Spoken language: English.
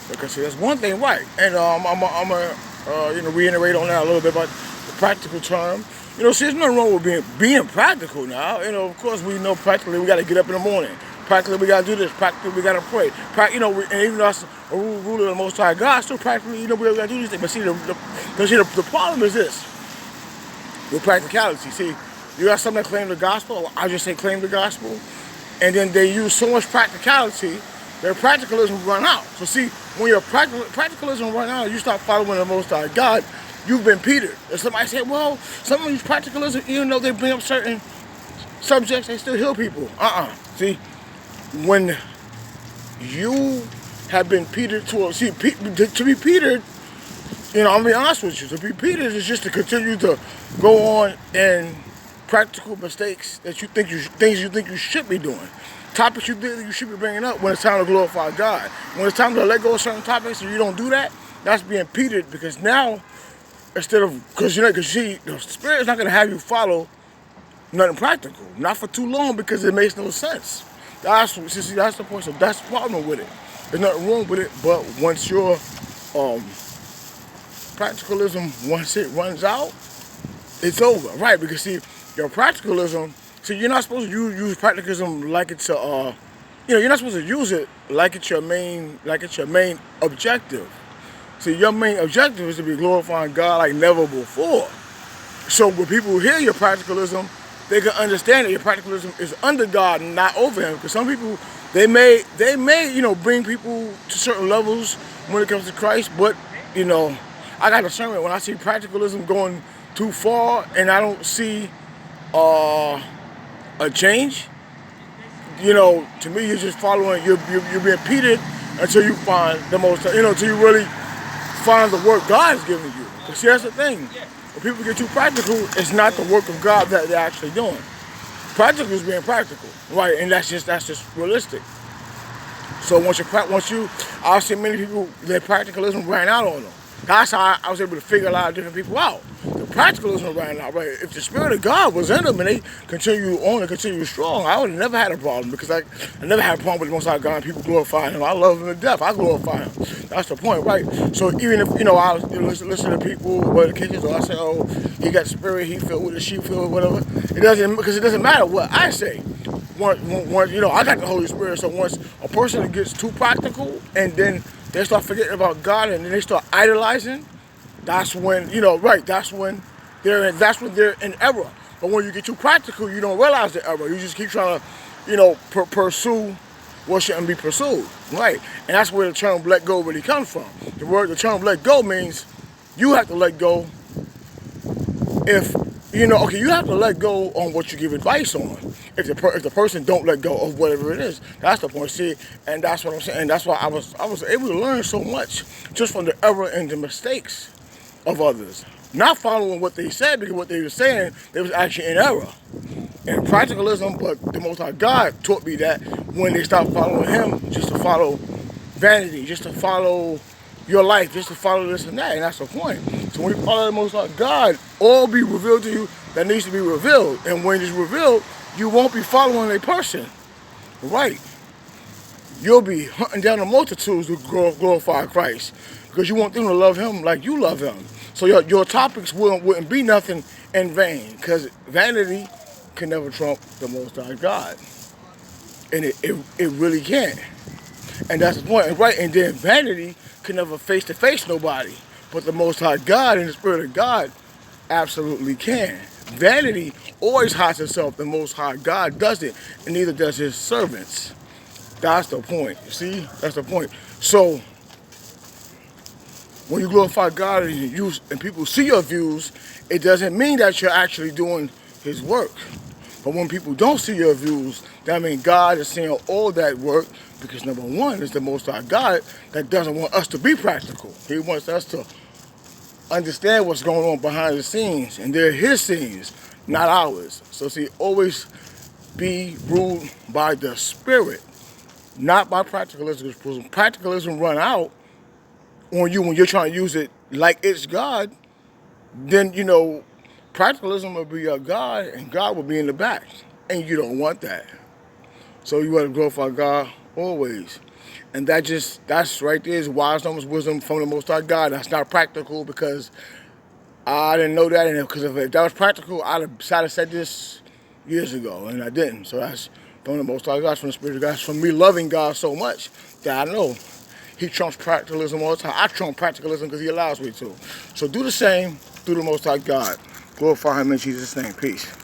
Because see, that's one thing, right? And I'm gonna reiterate on that a little bit about the practical term. See, there's nothing wrong with being practical now. Of course, we know practically we got to get up in the morning. Practically, we got to do this. Practically, we got to pray. And even though that's a rule of the Most High God, still practically, we got to do these things. But see, the problem is this with practicality. See, you got some that claim the gospel. I just say claim the gospel, and then they use so much practicality, their practicalism run out. So see, when your practicalism run out, you start following the Most High God, you've been petered. And somebody said, well, some of these practicalism, even though they bring up certain subjects, they still heal people. See, when you have been petered to be petered, I'm gonna be honest with you, to be petered is just to continue to go on and practical mistakes that things you think you should be doing. Topics you think you should be bringing up when it's time to glorify God. When it's time to let go of certain topics and you don't do that, that's being petered, because now, because see, the Spirit's not going to have you follow nothing practical. Not for too long, because it makes no sense. That's the point. So that's the problem with it. There's nothing wrong with it, but once your practicalism, once it runs out, it's over, right? Because see, your practicalism, see, you're not supposed to use practicalism like it's you're not supposed to use it like it's your main objective. See, your main objective is to be glorifying God like never before. So when people hear your practicalism, they can understand that your practicalism is under God and not over Him. Because some people, they may bring people to certain levels when it comes to Christ, but I got discernment when I see practicalism going too far and I don't see a change. To me, you're just following. You're being petered until you find the most. Until you really find the work God is giving you. But see, that's the thing. When people get too practical, it's not the work of God that they're actually doing. Practical is being practical, right? And that's just realistic. So I've seen many people, their practicalism ran out on them. That's how I was able to figure a lot of different people out. The practicalism ran out, right? If the Spirit of God was in them and they continue on and continue strong, I would have never had a problem, because I never had a problem with the Most High God and people glorifying Him. I love Him to death. I glorify Him. That's the point, right? So even if, I listen to people, whether the kids, or I say, oh, he got the Spirit, he filled with it, she filled with whatever. Because it doesn't matter what I say. I got the Holy Spirit, so once a person gets too practical and then they start forgetting about God and then they start idolizing, that's when, that's when they're in error. But when you get too practical, you don't realize the error. You just keep trying to, pursue what shouldn't be pursued, right? And that's where the term let go really comes from. The term let go means you have to let go if, you have to let go on what you give advice on. If the person don't let go of whatever it is, that's the point. See, and that's what I'm saying. And that's why I was able to learn so much just from the error and the mistakes of others. Not following what they said, because what they were saying, they was actually in error. And practicalism, but the Most High God taught me that when they stopped following Him, just to follow vanity, just to follow your life, just to follow this and that, and that's the point. So when you follow the Most High God, all be revealed to you that needs to be revealed. And when it's revealed, you won't be following a person, right? You'll be hunting down the multitudes to glorify Christ, because you want them to love Him like you love Him. So your topics wouldn't be nothing in vain, because vanity can never trump the Most High God. And it really can't. And that's the point, right? And then vanity can never face-to-face nobody. But the Most High God and the Spirit of God absolutely can. Vanity always hides itself. The Most High God doesn't, and neither does His servants. That's the point. You see? That's the point. So when you glorify God and people see your views, it doesn't mean that you're actually doing His work. But when people don't see your views, that means God is seeing all that work, because number one is the Most High God that doesn't want us to be practical. He wants us to understand what's going on behind the scenes, and they're His scenes, not ours. So see, always be ruled by the Spirit, not by practicalism. Because practicalism run out on you when you're trying to use it like it's God, then practicalism will be your God, and God will be in the back, and you don't want that. So you want to glorify God always. And that's right there is wisdom from the Most High God. That's not practical because I didn't know that, and because if that was practical, I'd have said this years ago, and I didn't. So that's from the Most High God, from the Spirit of God, from me loving God so much that I know He trumps practicalism all the time. I trump practicalism because He allows me to. So do the same through the Most High God. Glorify Him in Jesus' name. Peace.